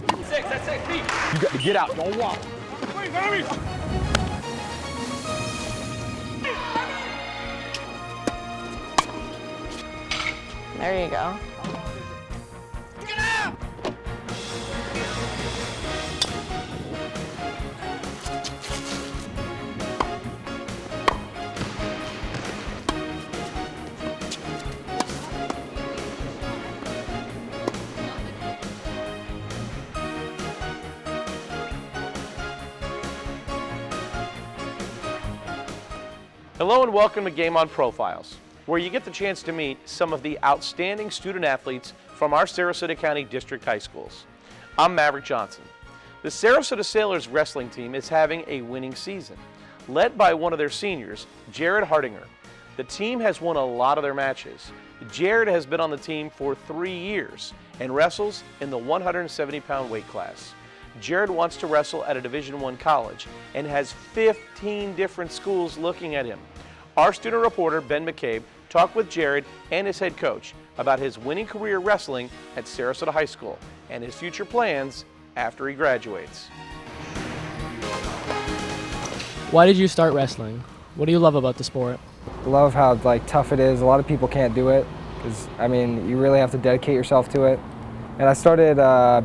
That's 6 feet. You got to get out, don't walk. There you go. Get out! Hello and welcome to Game on Profiles, where you get the chance to meet some of the outstanding student athletes from our Sarasota County District High Schools. I'm Maverick Johnson. The Sarasota Sailors wrestling team is having a winning season, led by one of their seniors, Jarrod Hardinger. The team has won a lot of their matches. Jarrod has been on the team for 3 years and wrestles in the 170-pound weight class. Jarrod wants to wrestle at a Division I college and has 15 different schools looking at him. Our student reporter, Ben McCabe, talked with Jarrod and his head coach about his winning career wrestling at Sarasota High School and his future plans after he graduates. Why did you start wrestling? What do you love about the sport? I love how tough it is. A lot of people can't do it because you really have to dedicate yourself to it. And I started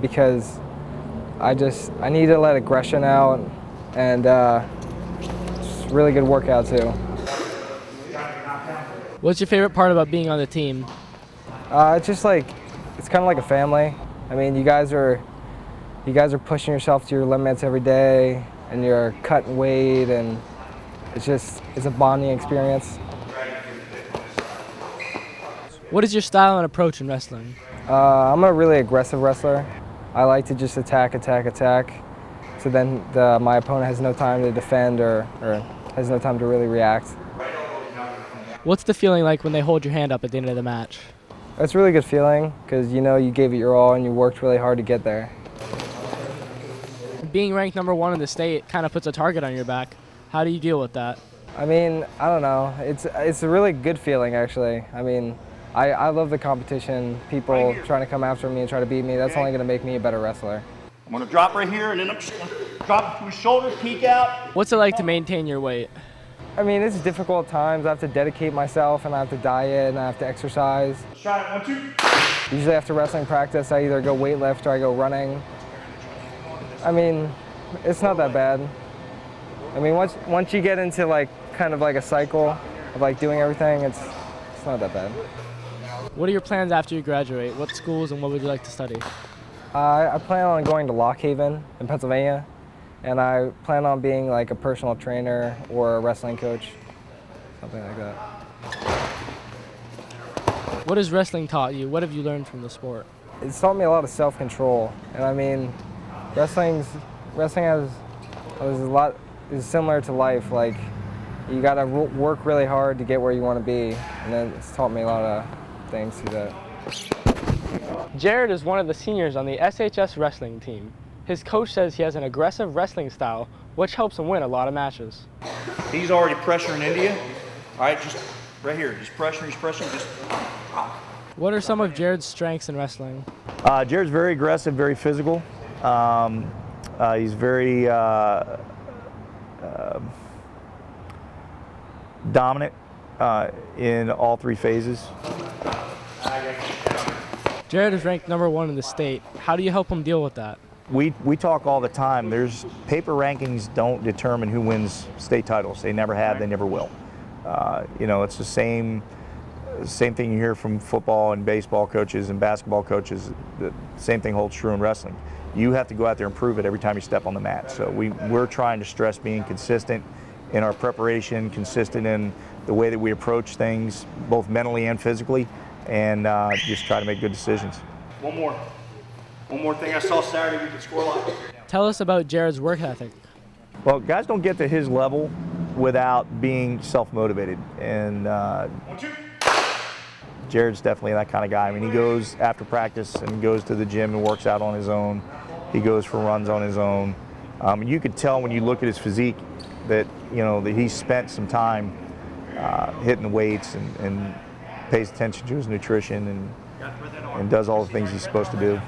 because I need to let aggression out, and it's a really good workout too. What's your favorite part about being on the team? It's just it's kind of like a family. You guys are pushing yourself to your limits every day, and you're cutting weight, and it's a bonding experience. What is your style and approach in wrestling? I'm a really aggressive wrestler. I like to just attack, so then my opponent has no time to defend or has no time to really react. What's the feeling like when they hold your hand up at the end of the match? It's a really good feeling because you gave it your all and you worked really hard to get there. Being ranked #1 in the state kind of puts a target on your back. How do you deal with that? I don't know. It's a really good feeling, actually. I love the competition, people trying to come after me and try to beat me. That's only going to make me a better wrestler. I'm going to drop right here, and then I'm just going to drop to his shoulder, peek out. What's it like to maintain your weight? It's difficult times. I have to dedicate myself, and I have to diet, and I have to exercise. Try it, 1, 2. Usually after wrestling practice, I either go weightlift or I go running. It's not that bad. Once you get into kind of a cycle of doing everything, it's not that bad. What are your plans after you graduate? What schools and what would you like to study? I plan on going to Lock Haven in Pennsylvania, and I plan on being a personal trainer or a wrestling coach, something like that. What has wrestling taught you? What have you learned from the sport? It's taught me a lot of self-control, and wrestling is similar to life. You got to work really hard to get where you want to be, and then it's taught me a lot of things through that. Jarrod is one of the seniors on the SHS wrestling team. His coach says he has an aggressive wrestling style, which helps him win a lot of matches. He's already pressuring India. All right, just right here. He's pressuring, just... What are some of Jarrod's strengths in wrestling? Jarrod's very aggressive, very physical. He's very dominant in all 3 phases. Jarrod is ranked #1 in the state. How do you help him deal with that? We talk all the time. There's paper rankings don't determine who wins state titles. They never have, they never will. It's the same thing you hear from football and baseball coaches and basketball coaches. The same thing holds true in wrestling. You have to go out there and prove it every time you step on the mat. So we're trying to stress being consistent in our preparation, consistent in the way that we approach things, both mentally and physically, and just try to make good decisions. One more thing I saw Saturday, we could score a lot. Tell us about Jarrod's work ethic. Well, guys don't get to his level without being self-motivated, and 1, 2. Jarrod's definitely that kind of guy. He goes after practice and goes to the gym and works out on his own. He goes for runs on his own. You could tell when you look at his physique that that he spent some time hitting the weights and pays attention to his nutrition and does all the things he's supposed to do.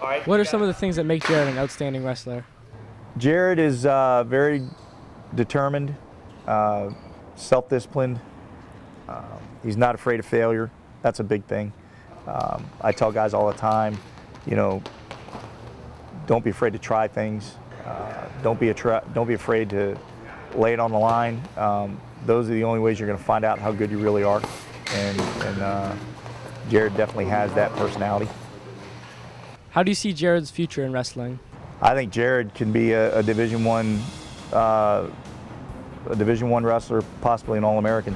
All right. What are some of the things that make Jarrod an outstanding wrestler? Jarrod is very determined, self-disciplined. He's not afraid of failure. That's a big thing. I tell guys all the time, you know, don't be afraid to try things. Don't be afraid to lay it on the line. Those are the only ways you're going to find out how good you really are. And Jarrod definitely has that personality. How do you see Jarrod's future in wrestling? I think Jarrod can be a Division I wrestler, possibly an All-American.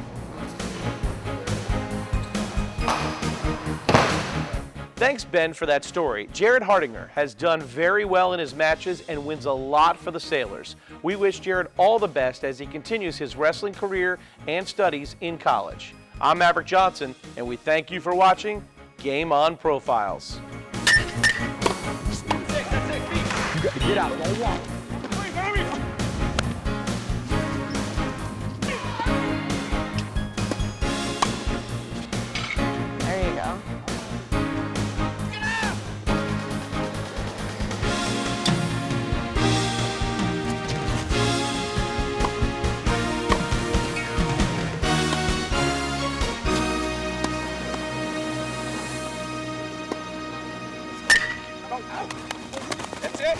Thanks, Ben, for that story. Jarrod Hardinger has done very well in his matches and wins a lot for the Sailors. We wish Jarrod all the best as he continues his wrestling career and studies in college. I'm Maverick Johnson, and we thank you for watching Game On Profiles. Get out, don't walk. There you go. That's it.